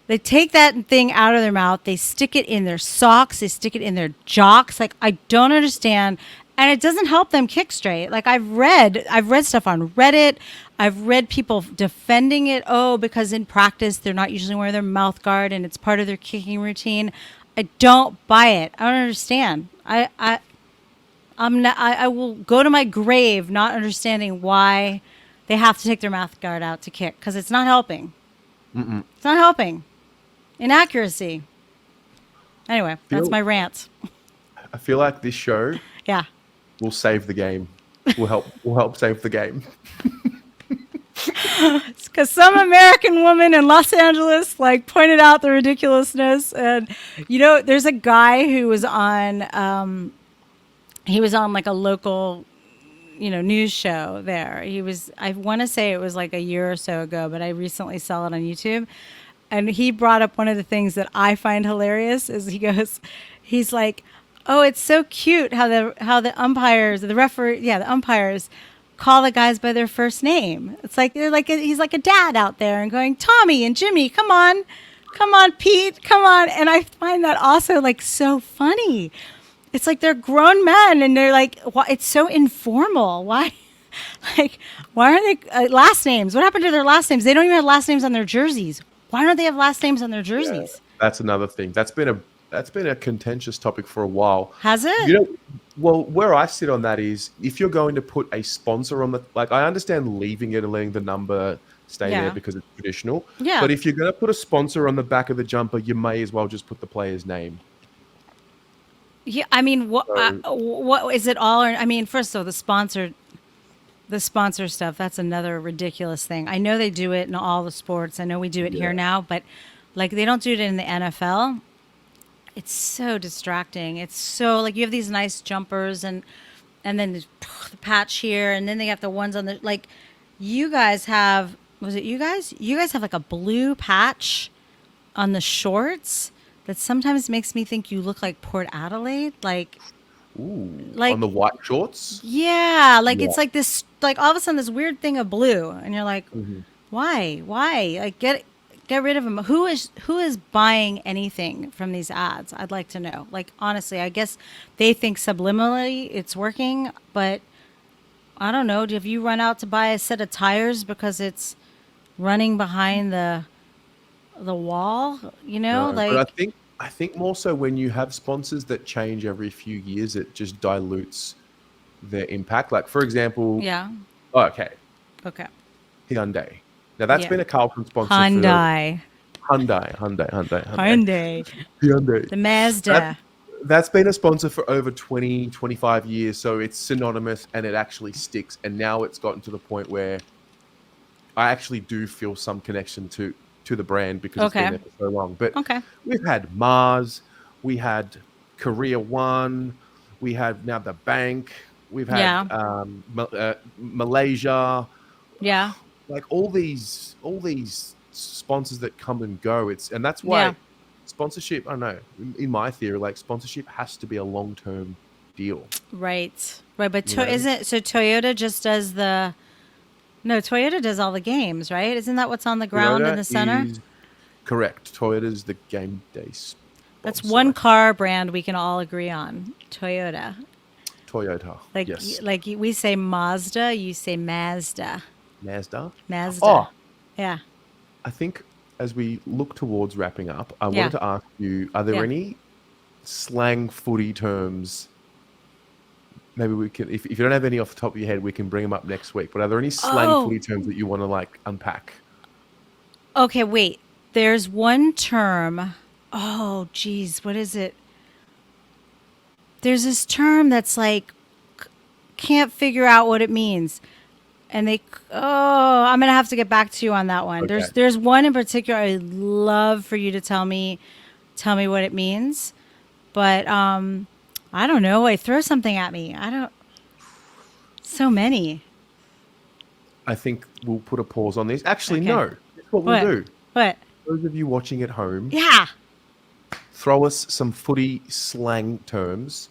they take that thing out of their mouth. They stick it in their socks. They stick it in their jocks. Like, I don't understand, and it doesn't help them kick straight. Like, I've read stuff on Reddit. I've read people defending it. Oh, because in practice they're not usually wearing their mouth guard, and it's part of their kicking routine. I don't buy it. I don't understand. I'm not. I will go to my grave not understanding why they have to take their mouth guard out to kick, because it's not helping. Mm-mm. It's not helping. Inaccuracy. Anyway, that's Feel, my rant. I feel like this show Yeah. will save the game. Will help save the game. It's because some American woman in Los Angeles like pointed out the ridiculousness, and there's a guy who was on. He was on like a local, news show there. He was. I want to say it was like a year or so ago, but I recently saw it on YouTube, and he brought up one of the things that I find hilarious is he's like, oh, it's so cute how the umpires, the referee, yeah, the umpires call the guys by their first name. It's like they're like he's like a dad out there and going, Tommy and Jimmy, come on, Pete, come on. And I find that also like so funny. It's like they're grown men and they're like, it's so informal. Why? Like, why aren't they last names? What happened to their last names? They don't even have last names on their jerseys. Why don't they have last names on their Yeah, jerseys? that's another thing. That's been a contentious topic for a while. Has You it? know, well, where I sit on that is if you're going to put a sponsor on the, like, I understand leaving it and letting the number stay there Yeah. because it's traditional, Yeah. but if you're going to put a sponsor on the back of the jumper, you may as well just put the player's name. Yeah. I mean, So what is it all? Or, I mean, first of all, the sponsor stuff, that's another ridiculous thing. I know they do it in all the sports. I know we do it here yeah, now, but like they don't do it in the NFL. It's so distracting. It's so like you have these nice jumpers and then the patch here and then they have the ones on the like you guys have was it you guys? You guys have like a blue patch on the shorts that sometimes makes me think you look like Port Adelaide. ooh, on Like the white shorts. yeah, like Yeah. it's like this like all of a sudden this weird thing of blue and you're like Mhm. why like get rid of them. Who is buying anything from these ads? I'd like to know. Like honestly, I guess they think subliminally it's working, but I don't know. Have you run out to buy a set of tires because it's running behind the wall? You know, No, but I like think I think more so when you have sponsors that change every few years, it just dilutes their impact. Like for example, yeah, oh, okay, okay, Hyundai. Now that's yeah. been a Carlton sponsor for Hyundai, Hyundai. Hyundai, Hyundai. the That Mazda. that's been a sponsor for over 20, 25 years, so it's synonymous and it actually sticks. And now it's gotten to the point where I actually do feel some connection to the brand because it's been Okay, there for so long. But okay, we've had Mars, we had Korea One, we have now the bank, we've had yeah, Malaysia, yeah, like all these sponsors that come and go. And that's yeah. why sponsorship. I don't know. In my theory, like sponsorship has to be a long term deal. Right, right. But You know, isn't so Toyota just does the no Toyota does all the games, right? Isn't that what's on the ground in Toyota the center? is correct. Toyota's the game day That's sponsor. one car brand we can all agree on. Toyota. Toyota, Like yes. we say Mazda, you say Mazda. Mazda. Mazda. Oh, Yeah. I think as we look towards wrapping up, I wanted Yeah. to ask you: are there Yeah. any slang footy terms? Maybe we can, if you don't have any off the top of your head, we can bring them up next week. But are there any slang Oh, footy terms that you want to like unpack? okay, wait. There's one term. Oh, geez, what is it? There's this term that's like can't figure out what it means. And I'm gonna have to get back to you on that one. Okay. There's one in particular I'd love for you to tell me what it means. But I don't know. Wait, throw something at me. I don't so many. I think we'll put a pause on this. Actually, Okay. no. That's what we'll What? do. What? Those of you watching at home, Yeah. throw us some footy slang terms,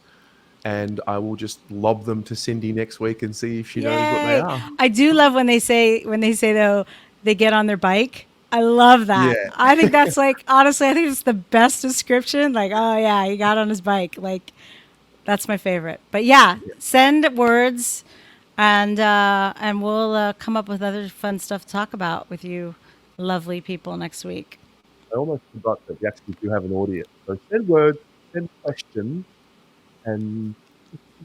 and I will just lob them to Cindy next week and see if she knows what they Yay. are. I do love when they say though they get on their bike. I love that. Yeah. I think that's like honestly, I think it's the best description. Like, oh yeah, he got on his bike. Like that's my favorite. But yeah, send words and we'll come up with other fun stuff to talk about with you lovely people next week. I almost forgot that we actually do have an audience. So send words, send questions, and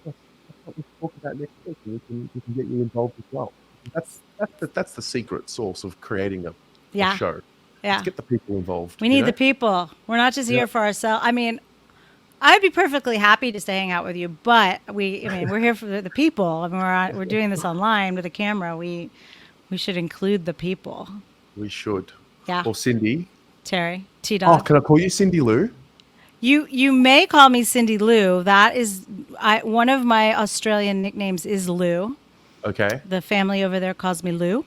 that's what we'll talk about next week, and we can get you involved as well. That's the secret sauce of creating a Yeah. show. Yeah. Let's get the people involved. We You need know? the people. We're not just Yeah. here for ourselves. I mean, I'd be perfectly happy to stay hang out with you, but we're here for the people. I mean, we're doing this online with a camera. We should include the people. We should. Yeah. Or Cindy. Terry, T Oh, Dog. can I call you Cindy Lou? You may call me Cindy Lou. That is one of my Australian nicknames is Lou. Okay. The family over there calls me Lou.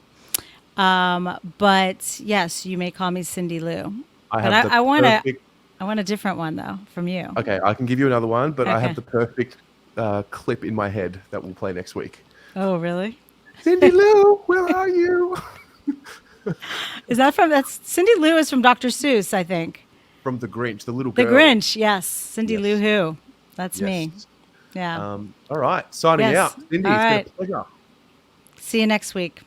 But yes, you may call me Cindy Lou. I But have the I want perfect. I want a different one though from you. Okay, I can give you another one, but I Okay. have the perfect clip in my head that we'll play next week. Oh, really? Cindy Lou, where are you? Is that that's Cindy Lou is from Dr. Seuss, I think. From the Grinch, the little The girl. Grinch, yes. Cindy Yes. Lou Who. That's me. Yes. Yeah. All right, signing Yes. out. Cindy, All it's right. been a pleasure. See you next week.